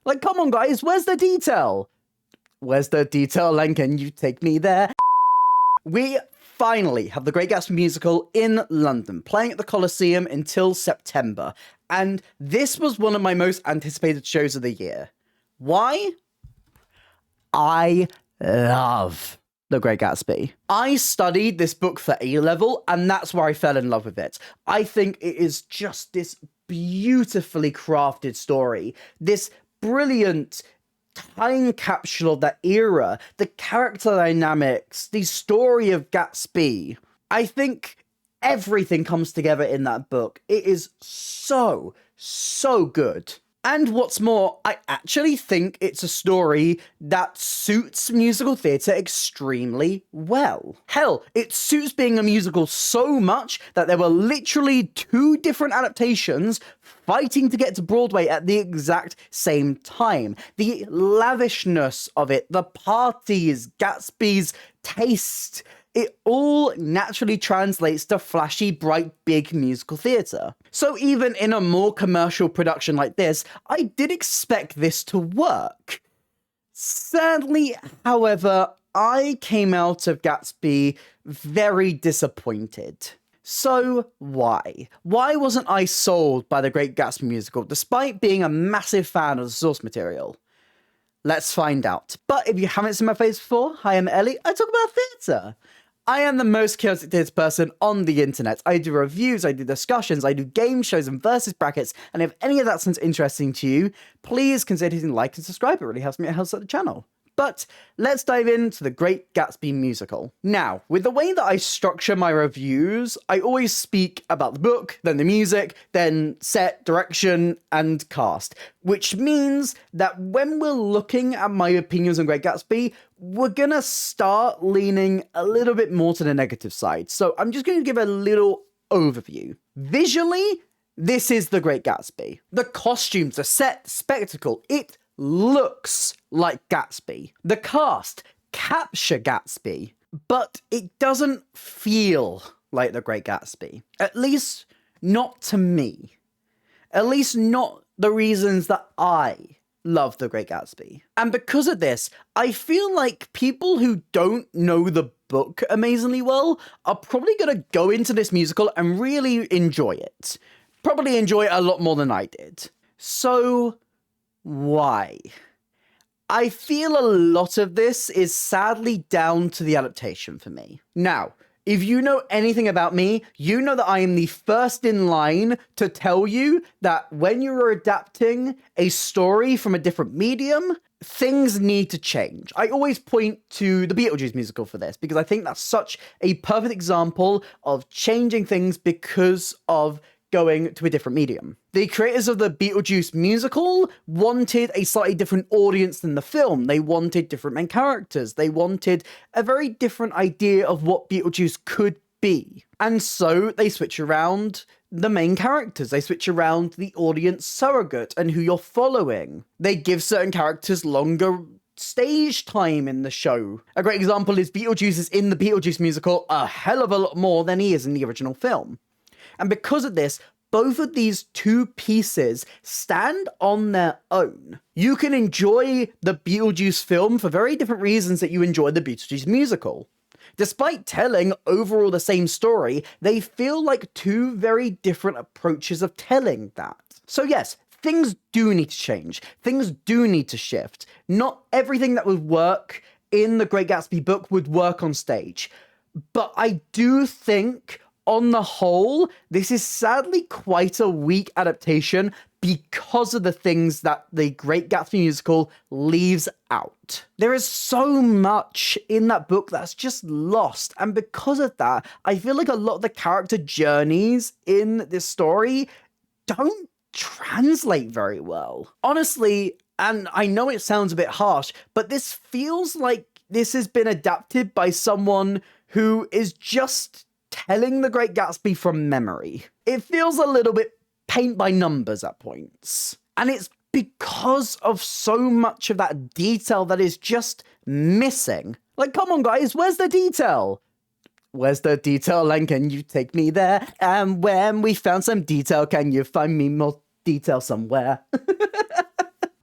Like, come on, guys, where's the detail? Where's the detail, and can you take me there? We finally have the Great Gatsby Musical in London, playing at the Coliseum until September. And this was one of my most anticipated shows of the year. Why? I love The Great Gatsby. I studied this book for A-level, and that's where I fell in love with it. I think it is just this beautifully crafted story, this brilliant time capsule of that era, the character dynamics, the story of Gatsby. I think everything comes together in that book. It is so good. And what's more, I actually think it's a story that suits musical theatre extremely well. Hell, it suits being a musical so much that there were literally 2 different adaptations fighting to get to Broadway at the exact same time. The lavishness of it, the parties, Gatsby's taste, it all naturally translates to flashy, bright, big musical theatre. So even in a more commercial production like this, I did expect this to work. Sadly, however, I came out of Gatsby very disappointed. So why? Why wasn't I sold by the Great Gatsby Musical, despite being a massive fan of the source material? Let's find out. But if you haven't seen my face before, hi, I'm Ellie. I talk about theatre. I am the most chaotic theatre person on the internet. I do reviews, I do discussions, I do game shows and versus brackets, and if any of that sounds interesting to you, please consider hitting like and subscribe. It really helps me, it helps out the channel. But let's dive into the Great Gatsby Musical. Now, with the way that I structure my reviews, I always speak about the book, then the music, then set, direction, and cast. Which means that when we're looking at my opinions on Great Gatsby, we're gonna start leaning a little bit more to the negative side. So I'm just gonna give a little overview. Visually, this is the Great Gatsby. The costumes, the set, the spectacle, it looks like Gatsby. The cast capture Gatsby, but it doesn't feel like the Great Gatsby. At least not to me. At least not the reasons that I love the Great Gatsby. And because of this, I feel like people who don't know the book amazingly well are probably gonna go into this musical and really enjoy it. Probably enjoy it a lot more than I did. So why? I feel a lot of this is sadly down to the adaptation for me. Now, if you know anything about me, you know that I am the first in line to tell you that when you're adapting a story from a different medium, things need to change. I always point to the Beetlejuice musical for this, because I think that's such a perfect example of changing things because of going to a different medium. The creators of the Beetlejuice musical wanted a slightly different audience than the film. They wanted different main characters. They wanted a very different idea of what Beetlejuice could be. And so they switch around the main characters. They switch around the audience surrogate and who you're following. They give certain characters longer stage time in the show. A great example is Beetlejuice is in the Beetlejuice musical a hell of a lot more than he is in the original film. And because of this, both of these 2 pieces stand on their own. You can enjoy the Beetlejuice film for very different reasons that you enjoy the Beetlejuice musical. Despite telling overall the same story, they feel like 2 very different approaches of telling that. So yes, things do need to change. Things do need to shift. Not everything that would work in the Great Gatsby book would work on stage. But I do think, on the whole, this is sadly quite a weak adaptation because of the things that the Great Gatsby musical leaves out. There is so much in that book that's just lost, and because of that, I feel like a lot of the character journeys in this story don't translate very well. Honestly, and I know it sounds a bit harsh, but this feels like this has been adapted by someone who is just telling the Great Gatsby from memory. It feels a little bit paint by numbers at points. And it's because of so much of that detail that is just missing. Like, come on guys, where's the detail? Where's the detail, and can you take me there? And when we found some detail, can you find me more detail somewhere?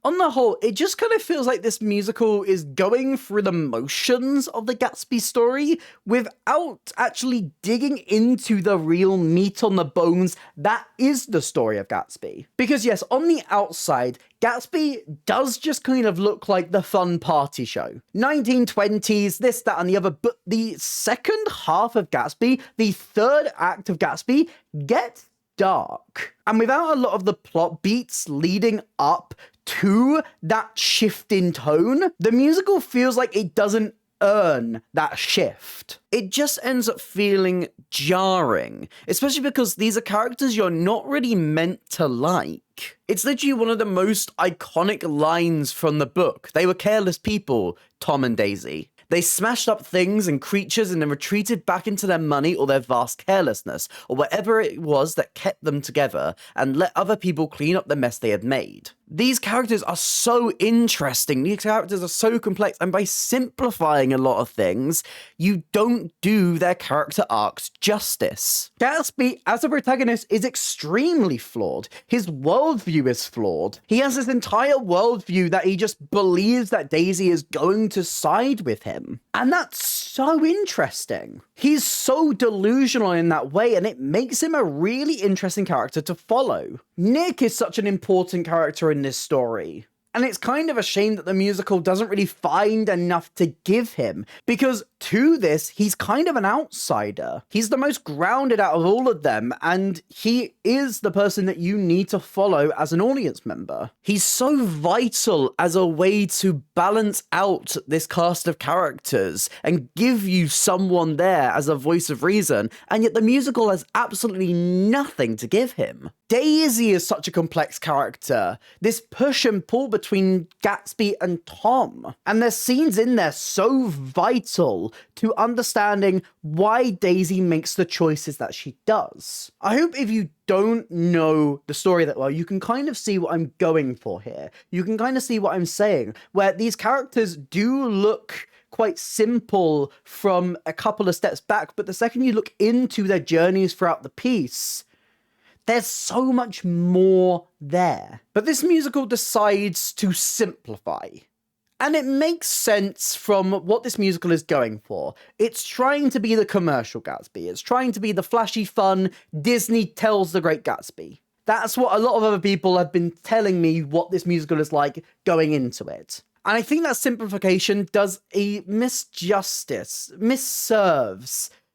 On the whole, it just kind of feels like this musical is going through the motions of the Gatsby story without actually digging into the real meat on the bones that is the story of Gatsby. Because yes, on the outside, Gatsby does just kind of look like the fun party show. 1920s, this, that, and the other, but the second half of Gatsby, the third act of Gatsby, gets dark. And without a lot of the plot beats leading up to that shift in tone, the musical feels like it doesn't earn that shift. It just ends up feeling jarring, especially because these are characters you're not really meant to like. It's literally one of the most iconic lines from the book. They were careless people, Tom and Daisy. They smashed up things and creatures and then retreated back into their money or their vast carelessness, or whatever it was that kept them together, and let other people clean up the mess they had made. These characters are so interesting, these characters are so complex, and by simplifying a lot of things, you don't do their character arcs justice. Gatsby, as a protagonist, is extremely flawed. His worldview is flawed. He has this entire worldview that he just believes that Daisy is going to side with him. And that's so interesting. He's so delusional in that way, and it makes him a really interesting character to follow. Nick is such an important character in this story. And it's kind of a shame that the musical doesn't really find enough to give him, because to this, he's kind of an outsider. He's the most grounded out of all of them, and he is the person that you need to follow as an audience member. He's so vital as a way to balance out this cast of characters and give you someone there as a voice of reason, and yet the musical has absolutely nothing to give him. Daisy is such a complex character. This push and pull between Gatsby and Tom. And there's scenes in there so vital to understanding why Daisy makes the choices that she does. I hope if you don't know the story that well, you can kind of see what I'm going for here. You can kind of see what I'm saying, where these characters do look quite simple from a couple of steps back, but the second you look into their journeys throughout the piece, there's so much more there. But this musical decides to simplify. And it makes sense from what this musical is going for. It's trying to be the commercial Gatsby. It's trying to be the flashy, fun, Disney tells the Great Gatsby. That's what a lot of other people have been telling me what this musical is like going into it. And I think that simplification does a misserves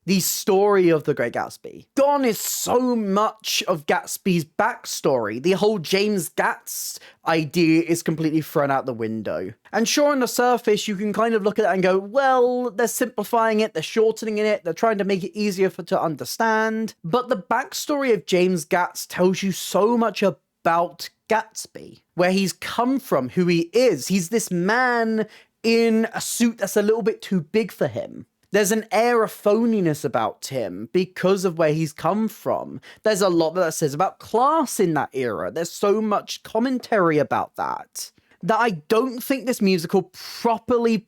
the story of the Great Gatsby. Gone is so much of Gatsby's backstory. The whole James Gats idea is completely thrown out the window. And sure, on the surface, you can kind of look at it and go, well, they're simplifying it, they're shortening it, they're trying to make it easier to understand. But the backstory of James Gats tells you so much about Gatsby, where he's come from, who he is. He's this man in a suit that's a little bit too big for him. There's an air of phoniness about him because of where he's come from. There's a lot that says about class in that era. There's so much commentary about that I don't think this musical properly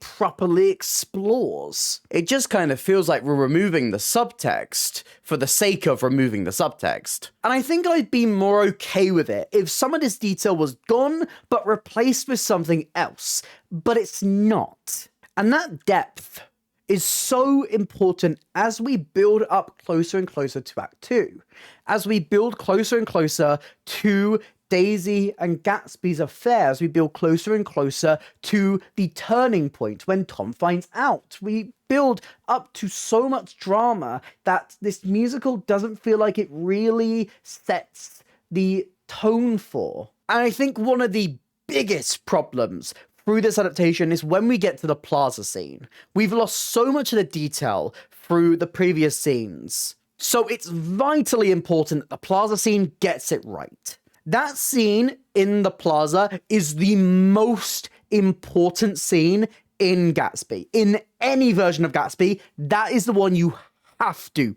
explores. It just kind of feels like we're removing the subtext for the sake of removing the subtext. And I think I'd be more okay with it if some of this detail was gone but replaced with something else. But it's not. And that depth is so important as we build up closer and closer to Act 2. As we build closer and closer to Daisy and Gatsby's affair, as we build closer and closer to the turning point when Tom finds out. We build up to so much drama that this musical doesn't feel like it really sets the tone for. And I think one of the biggest problems through this adaptation is when we get to the plaza scene. We've lost so much of the detail through the previous scenes. So it's vitally important that the plaza scene gets it right. That scene in the plaza is the most important scene in Gatsby. In any version of Gatsby, that is the one you have to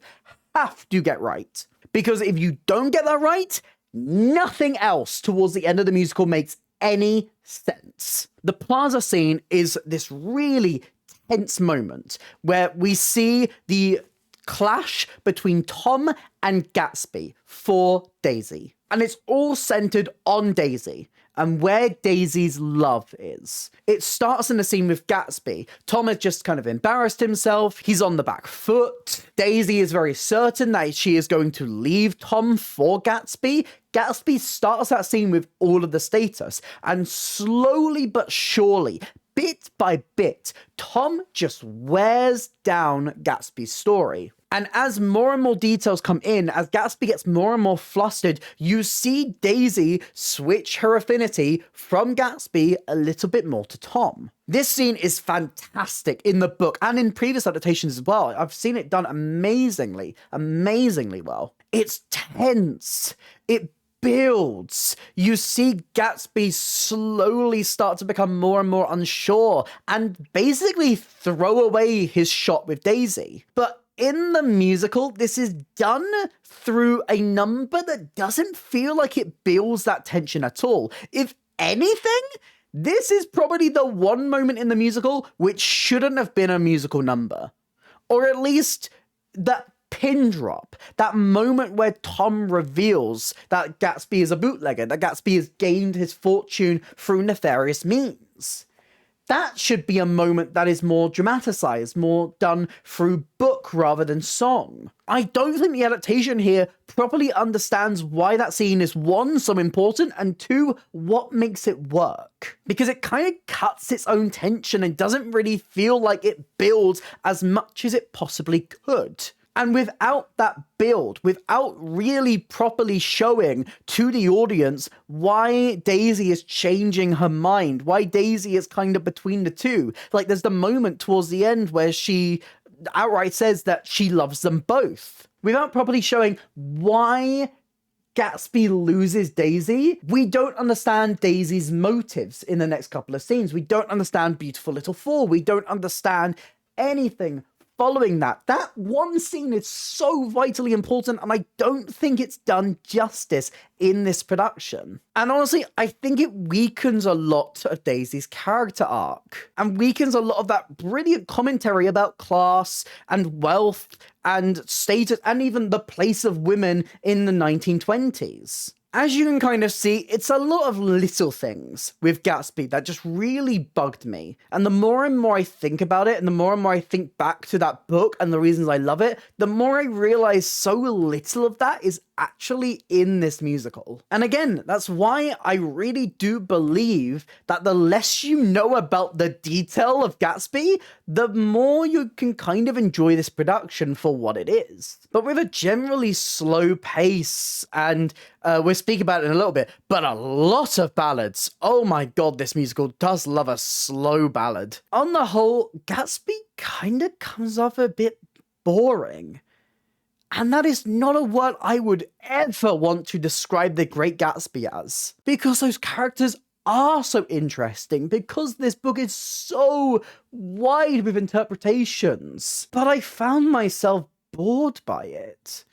get right. Because if you don't get that right, nothing else towards the end of the musical makes any sense. The plaza scene is this really tense moment where we see the clash between Tom and Gatsby for Daisy. And it's all centered on Daisy. and where Daisy's love is. It starts in a scene with Gatsby. Tom has just kind of embarrassed himself. He's on the back foot. Daisy is very certain that she is going to leave Tom for Gatsby. Gatsby starts that scene with all of the status, and slowly but surely, bit by bit, Tom just wears down Gatsby's story. And as more and more details come in, as Gatsby gets more and more flustered, you see Daisy switch her affinity from Gatsby a little bit more to Tom. This scene is fantastic in the book and in previous adaptations as well. I've seen it done amazingly well. It's tense. It builds. You see Gatsby slowly start to become more and more unsure and basically throw away his shot with Daisy. But in the musical, this is done through a number that doesn't feel like it builds that tension at all. If anything, this is probably the one moment in the musical which shouldn't have been a musical number. Or at least that pin drop, that moment where Tom reveals that Gatsby is a bootlegger, that Gatsby has gained his fortune through nefarious means. That should be a moment that is more dramatized, more done through book rather than song. I don't think the adaptation here properly understands why that scene is, one, so important, and two, what makes it work. Because it kind of cuts its own tension and doesn't really feel like it builds as much as it possibly could. And without that build, without really properly showing to the audience why Daisy is changing her mind, why Daisy is kind of between the two. Like, there's the moment towards the end where she outright says that she loves them both. Without properly showing why Gatsby loses Daisy, we don't understand Daisy's motives in the next couple of scenes. We don't understand Beautiful Little Fool. We don't understand anything following that. That one scene is so vitally important, and I don't think it's done justice in this production. And honestly, I think it weakens a lot of Daisy's character arc, and weakens a lot of that brilliant commentary about class and wealth and status, and even the place of women in the 1920s. As you can kind of see, it's a lot of little things with Gatsby that just really bugged me. And the more and more I think about it, and the more I think back to that book and the reasons I love it, the more I realize so little of that is actually in this musical. And again, that's why I really do believe that the less you know about the detail of Gatsby, the more you can kind of enjoy this production for what it is. But with a generally slow pace, and we'll speak about it in a little bit, but a lot of ballads. Oh my god, this musical does love a slow ballad. On the whole, Gatsby kind of comes off a bit boring. And that is not a word I would ever want to describe the Great Gatsby as. Because those characters are so interesting, because this book is so wide with interpretations. But I found myself bored by it.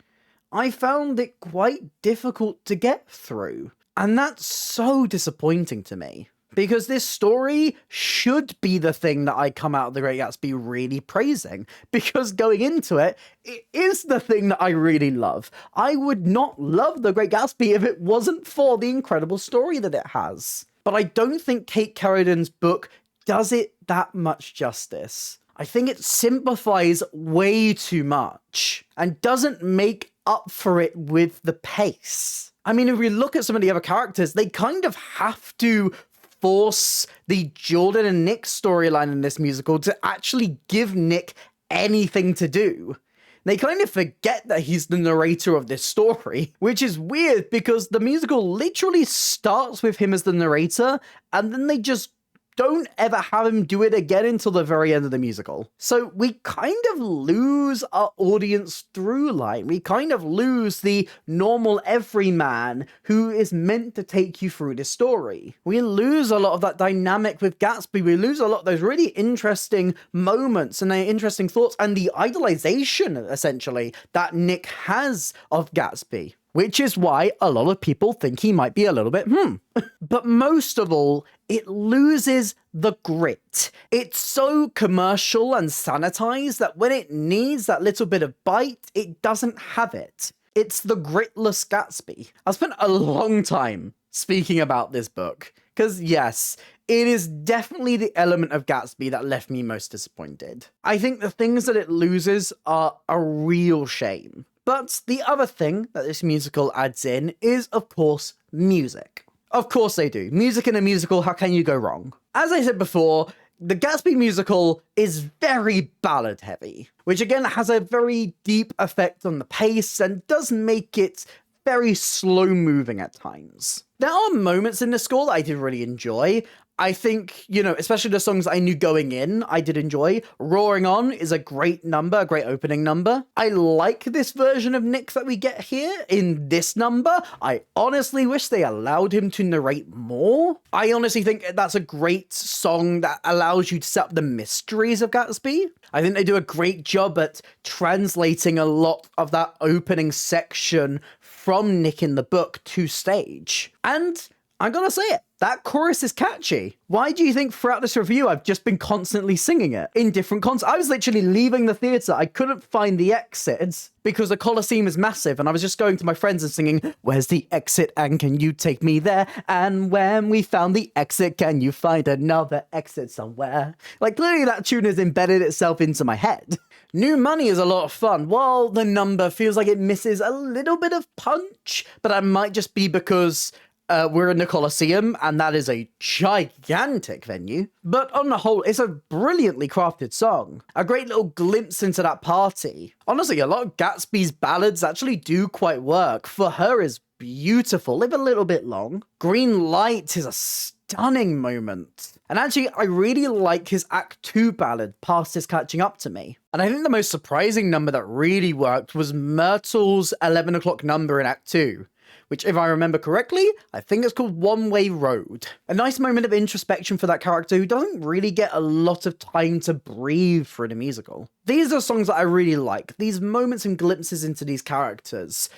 I found it quite difficult to get through. And that's so disappointing to me. Because this story should be the thing that I come out of The Great Gatsby really praising. Because going into it, it is the thing that I really love. I would not love The Great Gatsby if it wasn't for the incredible story that it has. But I don't think Kate Carradine's book does it that much justice. I think it simplifies way too much and doesn't make up for it with the pace. I mean, if we look at some of the other characters, they kind of have to force the Jordan and Nick storyline in this musical to actually give Nick anything to do. They kind of forget that he's the narrator of this story, which is weird because the musical literally starts with him as the narrator, and then they just don't ever have him do it again until the very end of the musical. So we kind of lose our audience through line. We kind of lose the normal everyman who is meant to take you through the story. We lose a lot of that dynamic with Gatsby. We lose a lot of those really interesting moments and interesting thoughts and the idolization, essentially, that Nick has of Gatsby. Which is why a lot of people think he might be a little bit, But most of all, it loses the grit. It's so commercial and sanitized that when it needs that little bit of bite, it doesn't have it. It's the gritless Gatsby. I've spent a long time speaking about this book. Because yes, it is definitely the element of Gatsby that left me most disappointed. I think the things that it loses are a real shame. But the other thing that this musical adds in is, of course, music. Of course they do. Music in a musical, how can you go wrong? As I said before, the Gatsby musical is very ballad heavy, which again has a very deep effect on the pace and does make it very slow moving at times. There are moments in the score that I did really enjoy. I think, especially the songs I knew going in, I did enjoy. Roaring On is a great number, a great opening number. I like this version of Nick that we get here in this number. I honestly wish they allowed him to narrate more. I honestly think that's a great song that allows you to set up the mysteries of Gatsby. I think they do a great job at translating a lot of that opening section from Nick in the book to stage. And I'm gonna say it, that chorus is catchy. Why do you think throughout this review I've just been constantly singing it in different concerts? I was literally leaving the theatre. I couldn't find the exits because the Coliseum is massive, and I was just going to my friends and singing, "Where's the exit and can you take me there? And when we found the exit, can you find another exit somewhere?" Like, clearly that tune has embedded itself into my head. New Money is a lot of fun. While the number feels like it misses a little bit of punch, but that might just be because we're in the Coliseum, and that is a gigantic venue. But on the whole, it's a brilliantly crafted song. A great little glimpse into that party. Honestly, a lot of Gatsby's ballads actually do quite work. For Her is beautiful, if a little bit long. Green Light is a stunning moment. And actually, I really like his Act 2 ballad, Past Is Catching Up to Me. And I think the most surprising number that really worked was Myrtle's 11 o'clock number in Act 2. Which, if I remember correctly, I think it's called One Way Road. A nice moment of introspection for that character who doesn't really get a lot of time to breathe through the musical. These are songs that I really like, these moments and glimpses into these characters.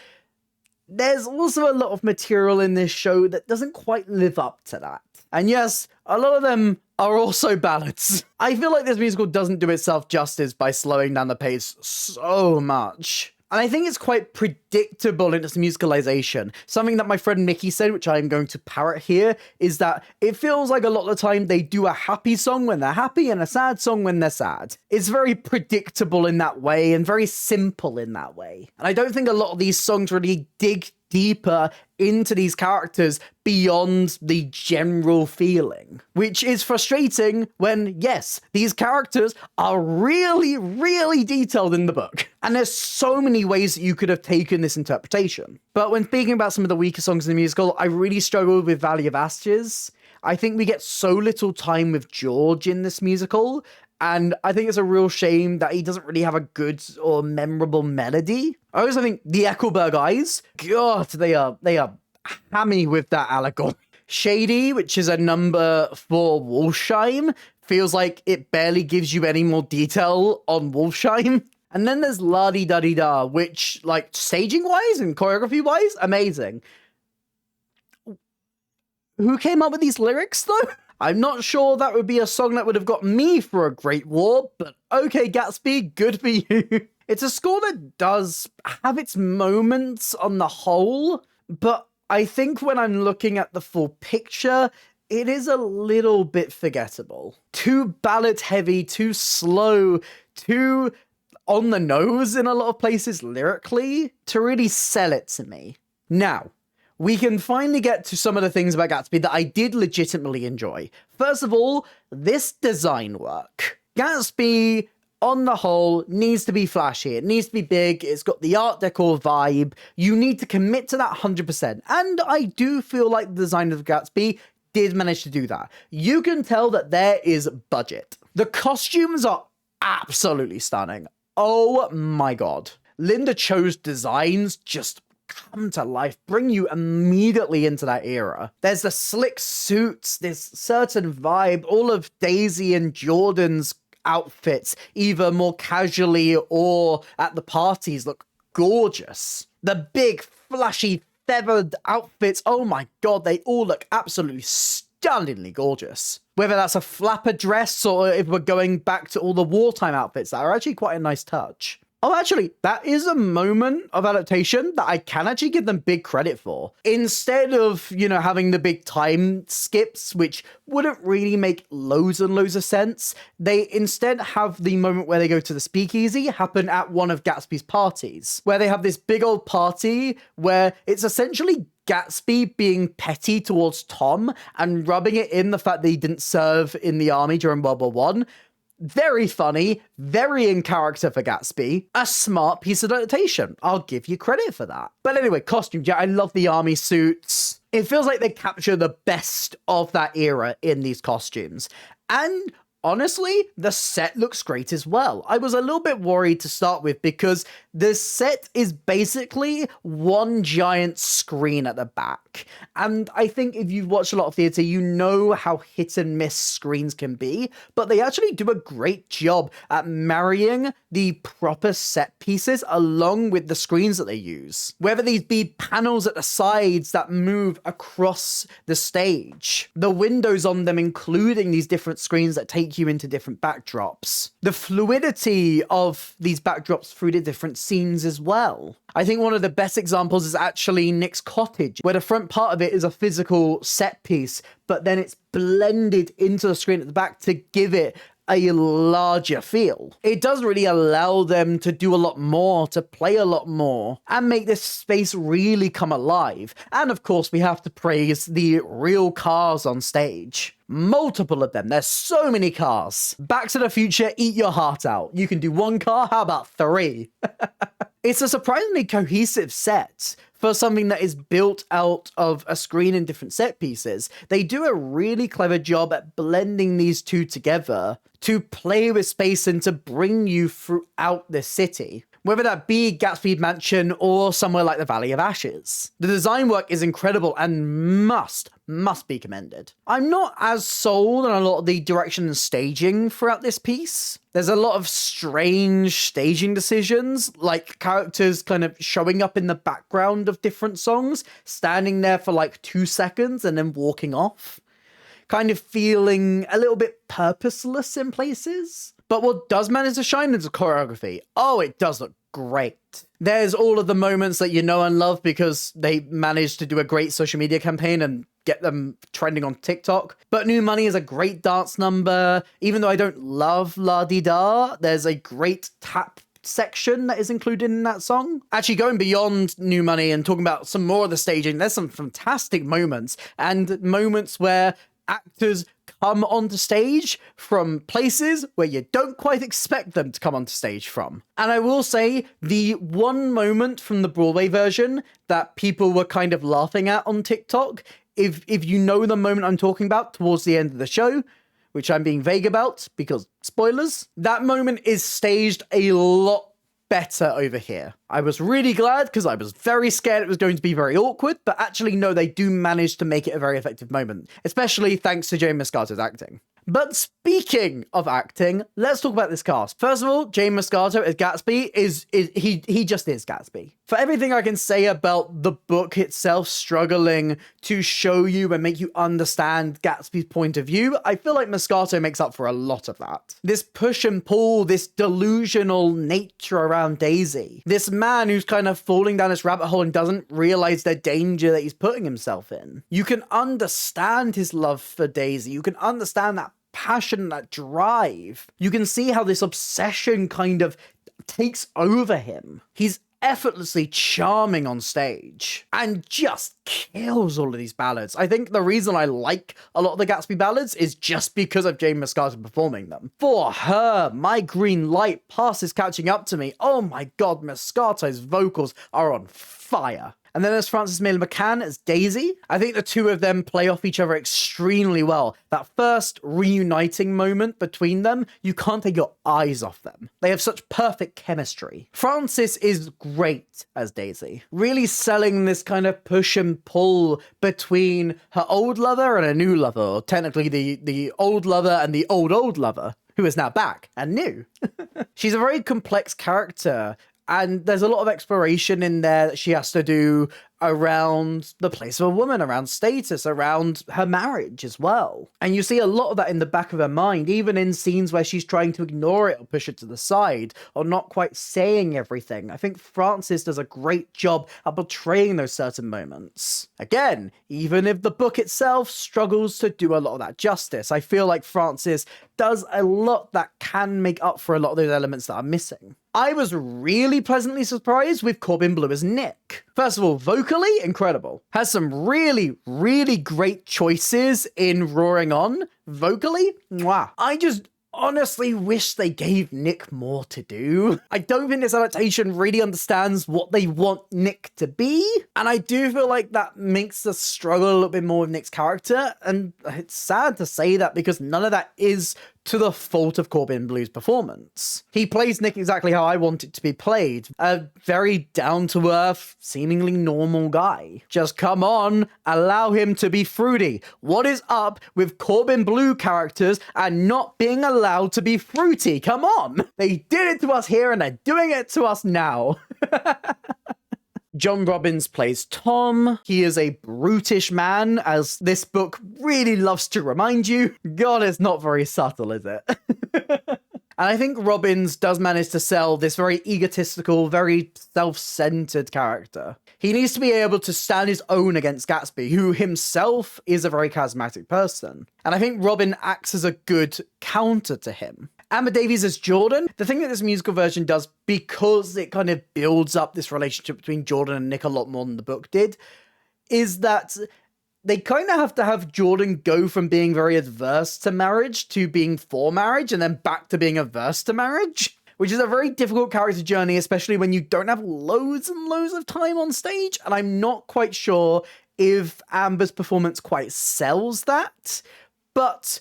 There's also a lot of material in this show that doesn't quite live up to that. And yes, a lot of them are also ballads. I feel like this musical doesn't do itself justice by slowing down the pace so much. And I think it's quite predictable in its musicalization. Something that my friend Mickey said, which I'm going to parrot here, is that it feels like a lot of the time they do a happy song when they're happy and a sad song when they're sad. It's very predictable in that way and very simple in that way. And I don't think a lot of these songs really dig deeper into these characters beyond the general feeling, which is frustrating when, yes, these characters are really, really detailed in the book. And there's so many ways that you could have taken this interpretation. But when speaking about some of the weaker songs in the musical, I really struggled with Valley of Ashes. I think we get so little time with George in this musical, and I think it's a real shame that he doesn't really have a good or memorable melody. I also think the Eckelberg Eyes, God, they are hammy with that allegory. Shady, which is a number for Wolfsheim, feels like it barely gives you any more detail on Wolfsheim. And then there's La-Di-Da-Di-Da, which, like, staging-wise and choreography-wise, amazing. Who came up with these lyrics, though? I'm not sure that would be a song that would have got me for a Great War, but okay, Gatsby, good for you. It's a score that does have its moments on the whole, but I think when I'm looking at the full picture, it is a little bit forgettable. Too ballad heavy, too slow, too on the nose in a lot of places lyrically to really sell it to me. Now, we can finally get to some of the things about Gatsby that I did legitimately enjoy. First of all, this design work. Gatsby, on the whole, needs to be flashy. It needs to be big. It's got the Art Deco vibe. You need to commit to that 100%. And I do feel like the design of Gatsby did manage to do that. You can tell that there is budget. The costumes are absolutely stunning. Oh my god. Linda Cho's designs just come to life, bring you immediately into that era. There's the slick suits, this certain vibe, all of Daisy and Jordan's outfits, either more casually or at the parties, look gorgeous. The big, flashy, feathered outfits, oh my god, they all look absolutely stunningly gorgeous. Whether that's a flapper dress or if we're going back to all the wartime outfits that are actually quite a nice touch. Oh, actually, that is a moment of adaptation that I can actually give them big credit for. Instead of, having the big time skips, which wouldn't really make loads and loads of sense, they instead have the moment where they go to the speakeasy happen at one of Gatsby's parties, where they have this big old party where it's essentially Gatsby being petty towards Tom and rubbing it in the fact that he didn't serve in the army during World War One. Very funny, very in character for Gatsby. A smart piece of adaptation. I'll give you credit for that. But anyway, costumes. Yeah, I love the army suits. It feels like they capture the best of that era in these costumes. And honestly, the set looks great as well. I was a little bit worried to start with because the set is basically one giant screen at the back. And I think if you've watched a lot of theatre, you know how hit and miss screens can be, but they actually do a great job at marrying the proper set pieces along with the screens that they use. Whether these be panels at the sides that move across the stage, the windows on them including these different screens that take you into different backdrops, the fluidity of these backdrops through the different scenes as well. I think one of the best examples is actually Nick's cottage, where the front part of it is a physical set piece, but then it's blended into the screen at the back to give it a larger feel. It does really allow them to do a lot more, to play a lot more, and make this space really come alive. And of course, we have to praise the real cars on stage. Multiple of them. There's so many cars. Back to the Future, eat your heart out. You can do one car, how about 3? It's a surprisingly cohesive set for something that is built out of a screen and different set pieces. They do a really clever job at blending these two together to play with space and to bring you throughout the city, whether that be Gatsby Mansion or somewhere like the Valley of Ashes. The design work is incredible and must be commended. I'm not as sold on a lot of the direction and staging throughout this piece. There's a lot of strange staging decisions, like characters kind of showing up in the background of different songs, standing there for like 2 seconds and then walking off. Kind of feeling a little bit purposeless in places. But what does manage to shine is the choreography. Oh, it does look great. There's all of the moments that you know and love because they managed to do a great social media campaign and get them trending on TikTok. But New Money is a great dance number. Even though I don't love La Di Da, there's a great tap section that is included in that song. Actually, going beyond New Money and talking about some more of the staging, there's some fantastic moments and moments where actors come onto stage from places where you don't quite expect them to come onto stage from. And I will say, the one moment from the Broadway version that people were kind of laughing at on TikTok, if you know the moment I'm talking about towards the end of the show, which I'm being vague about because spoilers, that moment is staged a lot better over here. I was really glad because I was very scared it was going to be very awkward, but actually no, they do manage to make it a very effective moment, especially thanks to Jane Moscato's acting. But speaking of acting, let's talk about this cast. First of all, Jane Moscato as Gatsby he just is Gatsby. For everything I can say about the book itself struggling to show you and make you understand Gatsby's point of view, I feel like Moscato makes up for a lot of that. This push and pull, this delusional nature around Daisy, this man who's kind of falling down this rabbit hole and doesn't realize the danger that he's putting himself in. You can understand his love for Daisy. You can understand that passion, that drive. You can see how this obsession kind of takes over him. He's effortlessly charming on stage and just kills all of these ballads. I think the reason I like a lot of the Gatsby ballads is just because of Jane Moscato performing them. For her, My Green Light, Past is Catching Up to Me. Oh my god, Moscato's vocals are on fire. And then there's Frances Miller McCann as Daisy. I think the two of them play off each other extremely well. That first reuniting moment between them, you can't take your eyes off them. They have such perfect chemistry. Frances is great as Daisy, really selling this kind of push and pull between her old lover and a new lover, or technically the old lover and the old lover, who is now back and new. She's a very complex character. And there's a lot of exploration in there that she has to do around the place of a woman, around status, around her marriage as well. And you see a lot of that in the back of her mind, even in scenes where she's trying to ignore it or push it to the side, or not quite saying everything. I think Frances does a great job at portraying those certain moments. Again, even if the book itself struggles to do a lot of that justice, I feel like Frances does a lot that can make up for a lot of those elements that are missing. I was really pleasantly surprised with Corbin Bleu as Nick. First of all, vocally, incredible. Has some really, really great choices in Roaring On. Vocally, mwah. I just honestly wish they gave Nick more to do. I don't think this adaptation really understands what they want Nick to be, and I do feel like that makes us struggle a little bit more with Nick's character, and it's sad to say that because none of that is to the fault of Corbin Bleu's performance. He plays Nick exactly how I want it to be played. A very down-to-earth, seemingly normal guy. Just come on, allow him to be fruity. What is up with Corbin Bleu characters and not being allowed to be fruity? Come on! They did it to us here and they're doing it to us now. John Robbins plays Tom. He is a brutish man, as this book really loves to remind you. God, it's not very subtle, is it? And I think Robbins does manage to sell this very egotistical, very self-centered character. He needs to be able to stand his own against Gatsby, who himself is a very charismatic person. And I think Robin acts as a good counter to him. Amber Davies as Jordan. The thing that this musical version does, because it kind of builds up this relationship between Jordan and Nick a lot more than the book did, is that they kind of have to have Jordan go from being very adverse to marriage to being for marriage and then back to being averse to marriage, which is a very difficult character journey, especially when you don't have loads and loads of time on stage. And I'm not quite sure if Amber's performance quite sells that. But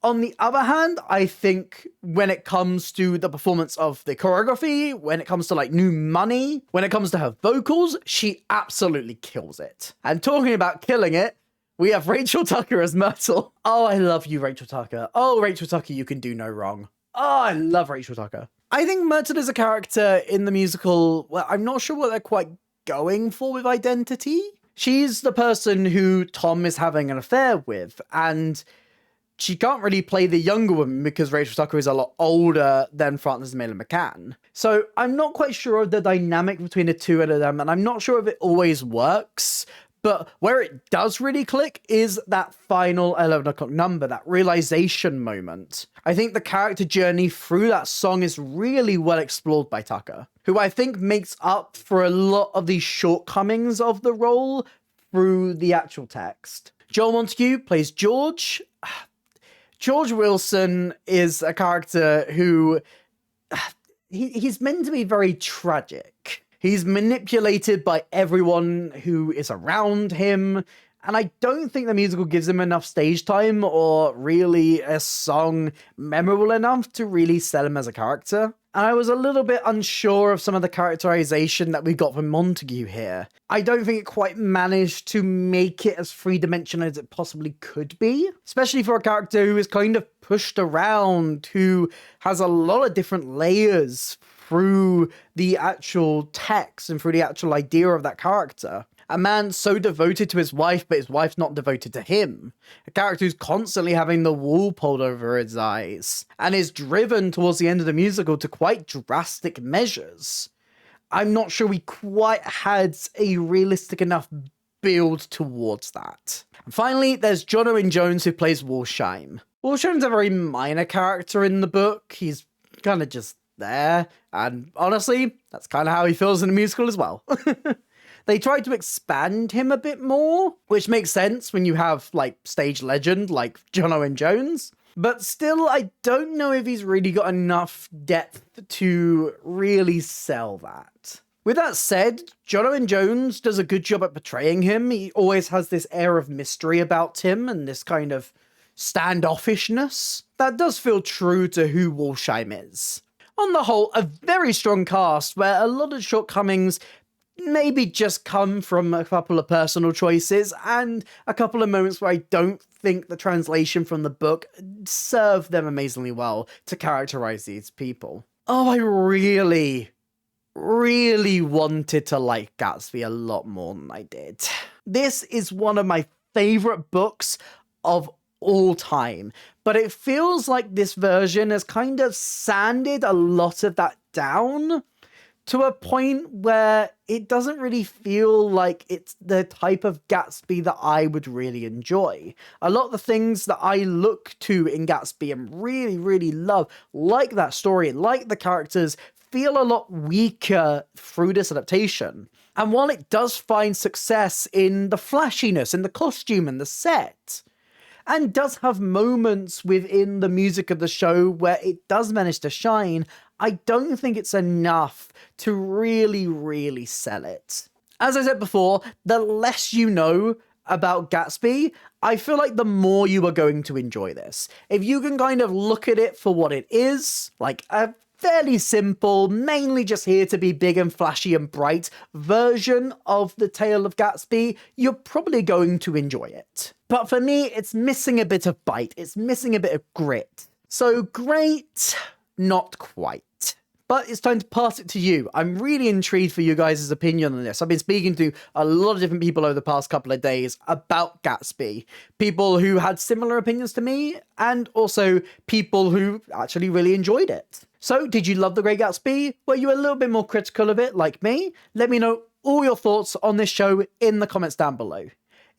on the other hand, I think when it comes to the performance of the choreography, when it comes to like new money, when it comes to her vocals, she absolutely kills it. And talking about killing it, we have Rachel Tucker as Myrtle. Oh, I love you, Rachel Tucker. Oh, Rachel Tucker, you can do no wrong. Oh, I love Rachel Tucker. I think Myrtle is a character in the musical, well, I'm not sure what they're quite going for with identity. She's the person who Tom is having an affair with, and she can't really play the younger woman because Rachel Tucker is a lot older than Frances Maitland McCann. So I'm not quite sure of the dynamic between the two of them, and I'm not sure if it always works. But where it does really click is that final 11 o'clock number, that realization moment. I think the character journey through that song is really well explored by Tucker, who I think makes up for a lot of the shortcomings of the role through the actual text. Joel Montague plays George. George Wilson is a character who he's meant to be very tragic. He's manipulated by everyone who is around him, and I don't think the musical gives him enough stage time or really a song memorable enough to really sell him as a character. And I was a little bit unsure of some of the characterization that we got from Montague here. I don't think it quite managed to make it as three-dimensional as it possibly could be, especially for a character who is kind of pushed around, who has a lot of different layers through the actual text and through the actual idea of that character. A man so devoted to his wife, but his wife's not devoted to him. A character who's constantly having the wool pulled over his eyes, and is driven towards the end of the musical to quite drastic measures. I'm not sure we quite had a realistic enough build towards that. And finally, there's John Owen Jones, who plays Walsheim. Walsheim's a very minor character in the book. He's kind of just there, and honestly, that's kind of how he feels in the musical as well. They tried to expand him a bit more, which makes sense when you have, like, stage legend like John Owen Jones. But still, I don't know if he's really got enough depth to really sell that. With that said, John Owen Jones does a good job at portraying him. He always has this air of mystery about him and this kind of standoffishness. That does feel true to who Walsheim is. On the whole, a very strong cast where a lot of shortcomings maybe just come from a couple of personal choices and a couple of moments where I don't think the translation from the book served them amazingly well to characterize these people. Oh, I really really wanted to like Gatsby a lot more than I did. This is one of my favorite books of all time, but it feels like this version has kind of sanded a lot of that down to a point where it doesn't really feel like it's the type of Gatsby that I would really enjoy. A lot of the things that I look to in Gatsby and really, really love, like that story, like the characters, feel a lot weaker through this adaptation. And while it does find success in the flashiness, in the costume and the set, and does have moments within the music of the show where it does manage to shine, I don't think it's enough to really, really sell it. As I said before, the less you know about Gatsby, I feel like the more you are going to enjoy this. If you can kind of look at it for what it is, like a fairly simple, mainly just here to be big and flashy and bright version of the Tale of Gatsby, you're probably going to enjoy it. But for me, it's missing a bit of bite. It's missing a bit of grit. So great, not quite. But it's time to pass it to you. I'm really intrigued for you guys' opinion on this. I've been speaking to a lot of different people over the past couple of days about Gatsby. People who had similar opinions to me, and also people who actually really enjoyed it. So, did you love The Great Gatsby? Were you a little bit more critical of it, like me? Let me know all your thoughts on this show in the comments down below.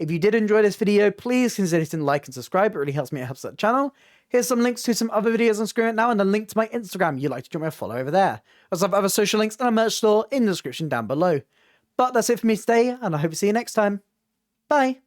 If you did enjoy this video, please consider hitting like and subscribe. It really helps me, it helps the channel. Here's some links to some other videos on screen right now and a link to my Instagram. You'd like to join me a follow over there. I also have other social links and a merch store in the description down below. But that's it for me today, and I hope to see you next time. Bye.